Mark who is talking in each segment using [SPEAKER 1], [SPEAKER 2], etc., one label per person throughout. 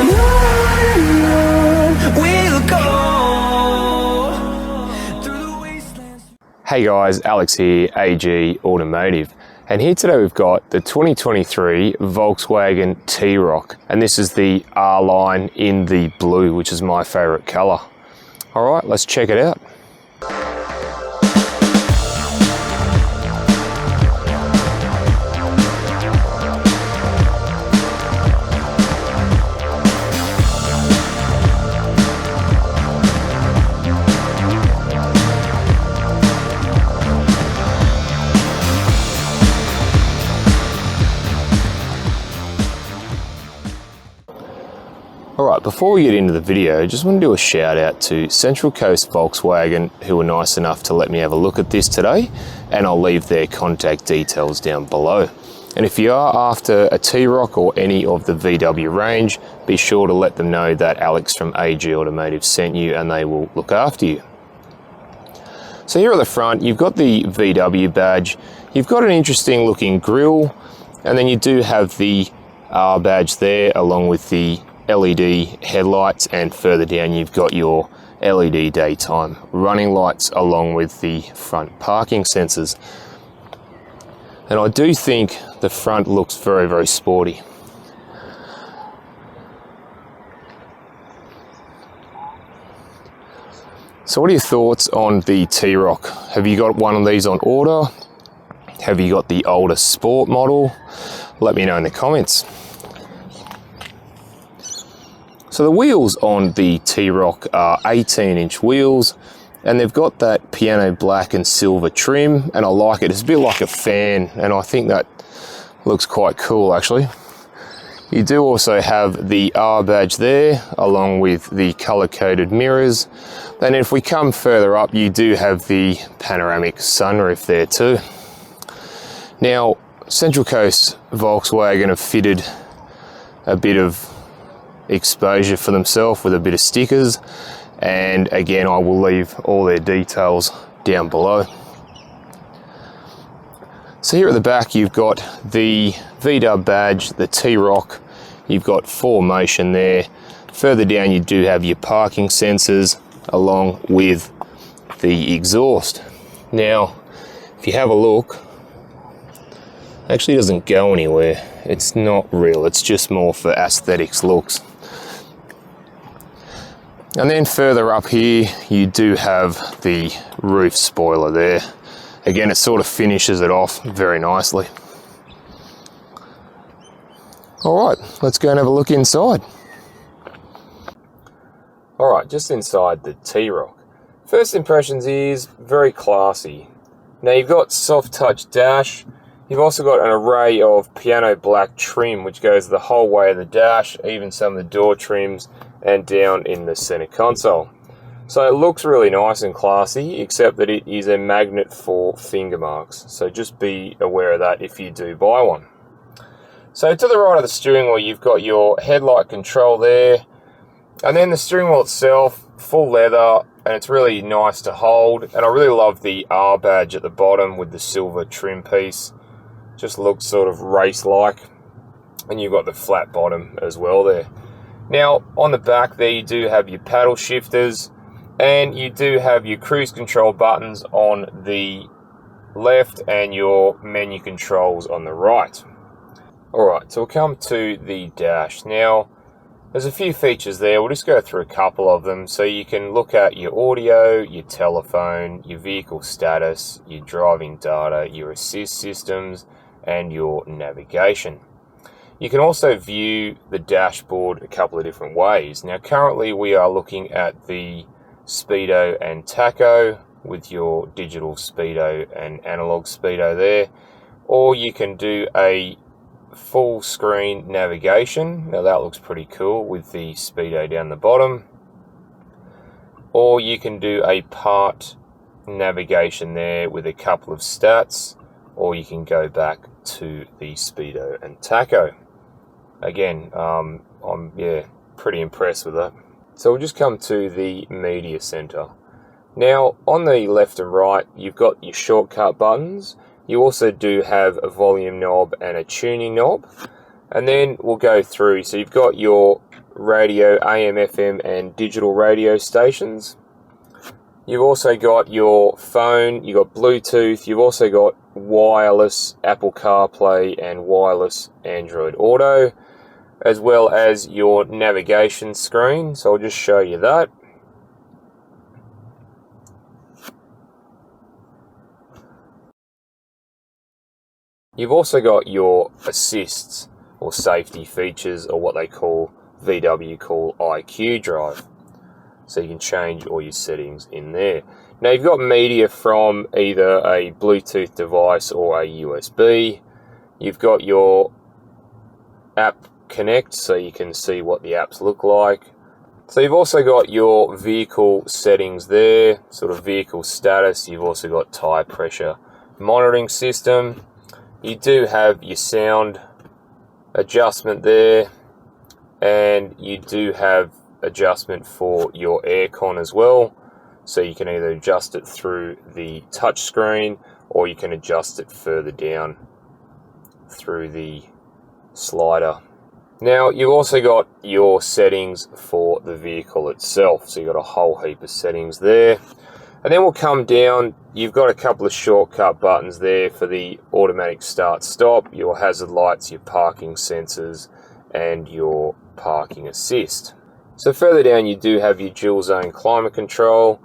[SPEAKER 1] and on we'll go through the wastelands.
[SPEAKER 2] Hey guys, Alex here, AG Automotive. And here today we've got the 2023 Volkswagen T-Roc. And this is the R line in the blue, which is my favorite color. All right, let's check it out. Alright, before we get into the video, I just want to do a shout out to Central Coast Volkswagen, who were nice enough to let me have a look at this today, and I'll leave their contact details down below. And if you are after a T-Roc or any of the VW range, be sure to let them know that Alex from AG Automotive sent you and they will look after you. So here at the front, you've got the VW badge, you've got an interesting looking grille, and then you do have the R badge there along with the LED headlights, and further down you've got your LED daytime running lights along with the front parking sensors. And I do think the front looks very, very sporty. So what are your thoughts on the T-Roc? Have you got one of these on order? Have you got the older sport model? Let me know in the comments. So the wheels on the T-Roc are 18-inch wheels, and they've got that piano black and silver trim, and I like it. It's a bit like a fan, and I think that looks quite cool actually. You do also have the R badge there, along with the color-coded mirrors. Then if we come further up, you do have the panoramic sunroof there too. Now, Central Coast Volkswagen have fitted a bit of exposure for themselves with a bit of stickers, and again I will leave all their details down below. So here at the back you've got the VW badge, the T-Roc, you've got 4Motion there. Further down you do have your parking sensors along with the exhaust. Now if you have a look, it actually doesn't go anywhere. It's not real, it's just more for aesthetics looks. And then further up here, you do have the roof spoiler there. Again, it sort of finishes it off very nicely. All right, let's go and have a look inside. All right, just inside the T-Roc. First impressions is very classy. Now you've got soft touch dash. You've also got an array of piano black trim, which goes the whole way of the dash, even some of the door trims, and down in the center console. So it looks really nice and classy, except that it is a magnet for finger marks. So just be aware of that if you do buy one. So to the right of the steering wheel, you've got your headlight control there. And then the steering wheel itself, full leather, and it's really nice to hold. And I really love the R badge at the bottom with the silver trim piece. Just looks sort of race-like. And you've got the flat bottom as well there. Now, on the back there, you do have your paddle shifters, and you do have your cruise control buttons on the left and your menu controls on the right. Alright, so we'll come to the dash. Now, there's a few features there. We'll just go through a couple of them. So you can look at your audio, your telephone, your vehicle status, your driving data, your assist systems, and your navigation. You can also view the dashboard a couple of different ways. Now currently we are looking at the speedo and tacho with your digital speedo and analog speedo there, or you can do a full screen navigation. Now that looks pretty cool with the speedo down the bottom, or you can do a part navigation there with a couple of stats, or you can go back to the speedo and tacho. Again, I'm pretty impressed with that. So we'll just come to the media center. Now on the left and right, you've got your shortcut buttons. You also do have a volume knob and a tuning knob. And then we'll go through. So you've got your radio, AM, FM, and digital radio stations. You've also got your phone, you've got Bluetooth, you've also got wireless Apple CarPlay and wireless Android Auto, as well as your navigation screen. So I'll just show you that. You've also got your assists or safety features, or what they call, VW call IQ Drive. So you can change all your settings in there. Now you've got media from either a Bluetooth device or a USB. You've got your app connect, so you can see what the apps look like. So you've also got your vehicle settings there, sort of vehicle status. You've also got tire pressure monitoring system. You do have your sound adjustment there, and you do have adjustment for your aircon as well, so you can either adjust it through the touch screen or you can adjust it further down through the slider. Now you've also got your settings for the vehicle itself, so you've got a whole heap of settings there. And then we'll come down, you've got a couple of shortcut buttons there for the automatic start stop, your hazard lights, your parking sensors, and your parking assist. So further down you do have your dual zone climate control,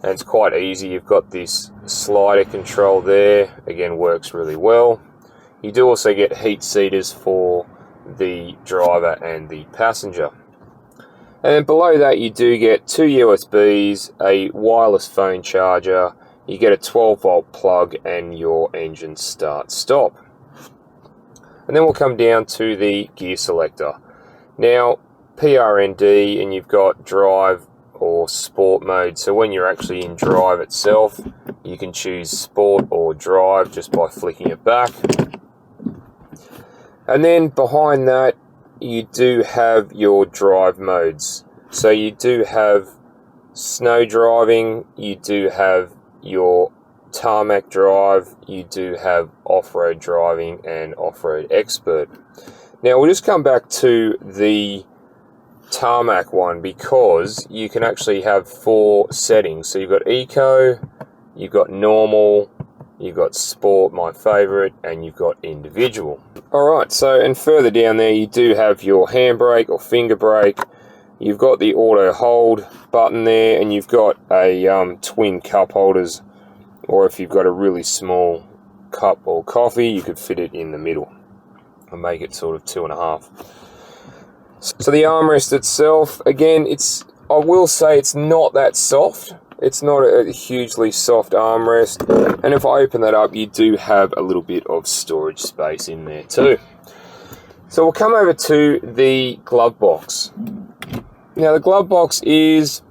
[SPEAKER 2] and it's quite easy. You've got this slider control there, again works really well. You do also get heat seaters for the driver and the passenger. And then below that you do get 2 USBs, a wireless phone charger, you get a 12-volt plug, and your engine start stop. And then we'll come down to the gear selector. Now PRND, and you've got drive or sport mode. So when you're actually in drive itself, you can choose sport or drive just by flicking it back. And then behind that you do have your drive modes. So you do have snow driving, you do have your tarmac drive, you do have off-road driving and off-road expert. Now we'll just come back to the tarmac one, because you can actually have 4 settings. So you've got eco, you've got normal, you've got sport, my favorite, and you've got individual. Alright, so and further down there you do have your handbrake or finger brake, you've got the auto hold button there, and you've got a twin cup holders, or if you've got a really small cup or coffee, you could fit it in the middle and make it sort of 2.5. So the armrest itself, again, I will say it's not that soft. It's not a hugely soft armrest, and if I open that up, you do have a little bit of storage space in there too. So we'll come over to the glove box. Now the glove box is,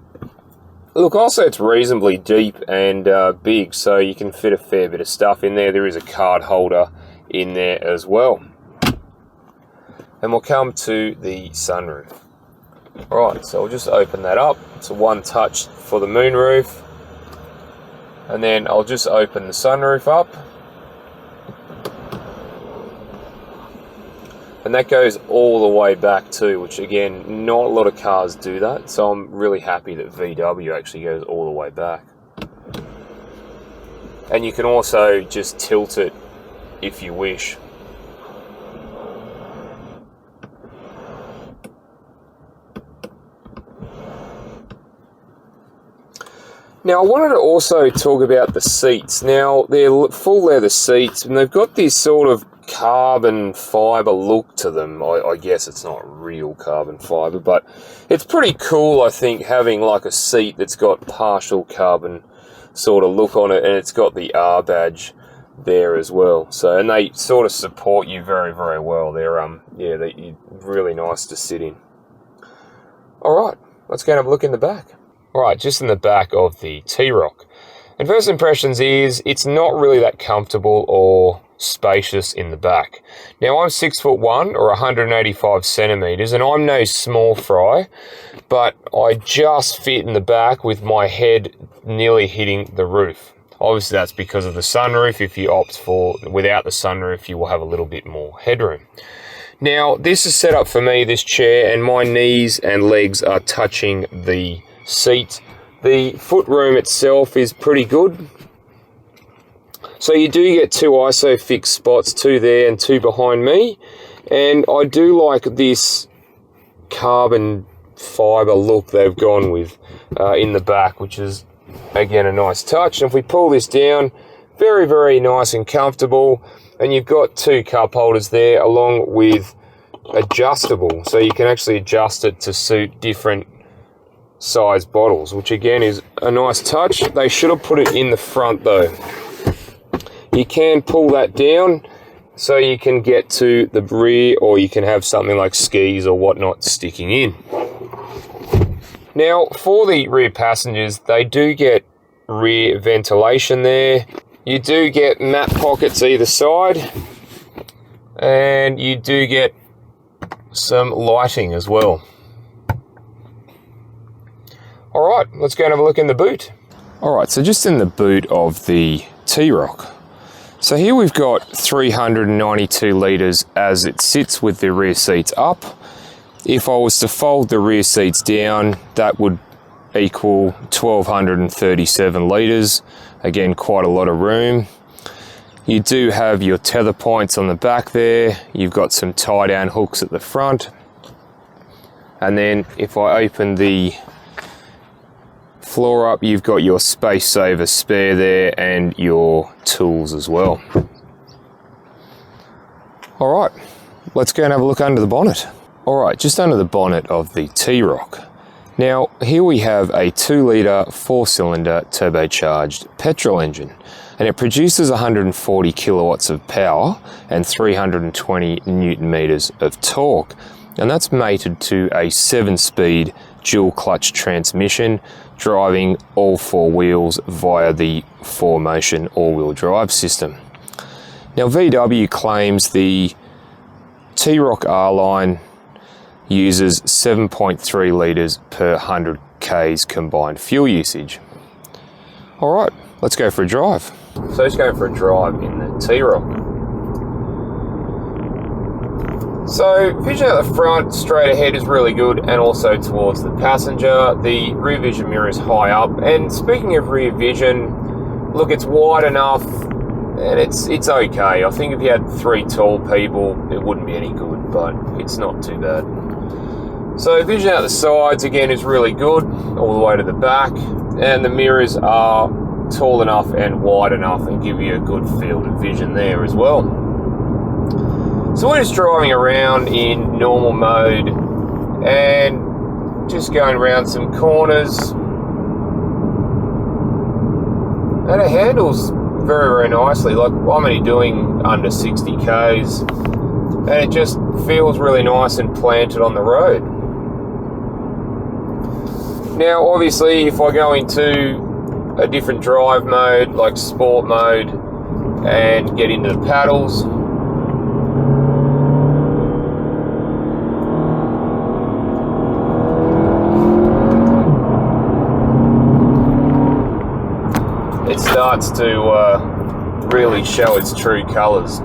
[SPEAKER 2] look, I'll say it's reasonably deep and big, so you can fit a fair bit of stuff in there. There is a card holder in there as well. And we'll come to the sunroof. Alright, so we'll just open that up. It's a one touch for the moonroof. And then I'll just open the sunroof up. And that goes all the way back too, which again, not a lot of cars do that. So I'm really happy that VW actually goes all the way back. And you can also just tilt it if you wish. Now, I wanted to also talk about the seats. Now, they're full leather seats, and they've got this sort of carbon fibre look to them. I guess it's not real carbon fibre, but it's pretty cool, I think, having like a seat that's got partial carbon sort of look on it, and it's got the R badge there as well. So, and they sort of support you very, very well. They're they're really nice to sit in. All right, let's go and have a look in the back. Right, just in the back of the T-Roc. And first impressions is, it's not really that comfortable or spacious in the back. Now, I'm 6'1" or 185 centimeters, and I'm no small fry, but I just fit in the back with my head nearly hitting the roof. Obviously, that's because of the sunroof. If you opt for without the sunroof, you will have a little bit more headroom. Now, this is set up for me, this chair, and my knees and legs are touching the seat. The foot room itself is pretty good. So you do get 2 ISOFIX spots, 2 there and 2 behind me. And I do like this carbon fibre look they've gone with in the back, which is, again, a nice touch. And if we pull this down, very, very nice and comfortable. And you've got 2 cup holders there along with adjustable. So you can actually adjust it to suit different size bottles, which again is a nice touch. They should have put it in the front though. You can pull that down so you can get to the rear, or you can have something like skis or whatnot sticking in. Now, for the rear passengers, they do get rear ventilation there. You do get mat pockets either side, and you do get some lighting as well. All right, let's go and have a look in the boot. All right, so just in the boot of the T-Roc. So here we've got 392 litres as it sits with the rear seats up. If I was to fold the rear seats down, that would equal 1,237 litres. Again, quite a lot of room. You do have your tether points on the back there. You've got some tie-down hooks at the front. And then if I open the floor up, you've got your space saver spare there and your tools as well. All right, let's go and have a look under the bonnet. All right, just under the bonnet of the T-Roc. Now, here we have a 2-litre 4-cylinder turbocharged petrol engine, and it produces 140 kilowatts of power and 320 newton meters of torque. And that's mated to a 7-speed dual clutch transmission, driving all 4 wheels via the 4Motion all-wheel drive system. Now, VW claims the T-Roc R-Line uses 7.3 litres per 100 Ks combined fuel usage. All right, let's go for a drive. So let's go for a drive in the T-Roc. So vision at the front, straight ahead, is really good, and also towards the passenger. The rear vision mirror is high up, and speaking of rear vision, look, it's wide enough, and it's okay. I think if you had 3 tall people, it wouldn't be any good, but it's not too bad. So vision out the sides, again, is really good, all the way to the back, and the mirrors are tall enough and wide enough and give you a good field of vision there as well. So we're just driving around in normal mode and just going around some corners. And it handles very, very nicely. Like, I'm only doing under 60 Ks, and it just feels really nice and planted on the road. Now, obviously, if I go into a different drive mode, like sport mode, and get into the paddles, it starts to really show its true colours.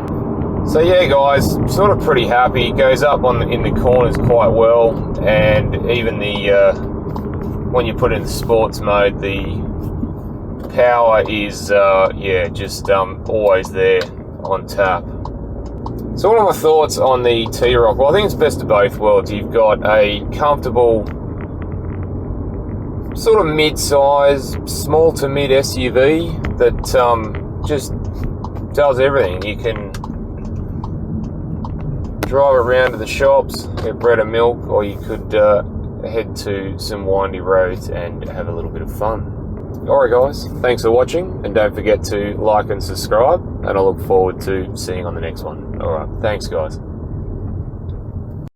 [SPEAKER 2] So yeah, guys, sort of pretty happy. It goes up in the corners quite well, and even the when you put it in the sports mode, the power is just always there on tap. So what are my thoughts on the T-Roc? Well, I think it's best of both worlds. You've got a comfortable sort of mid-size, small to mid SUV that just does everything. You can drive around to the shops, get bread and milk, or you could head to some windy roads and have a little bit of fun. Alright guys, thanks for watching, and don't forget to like and subscribe, and I look forward to seeing you on the next one. Alright, thanks guys.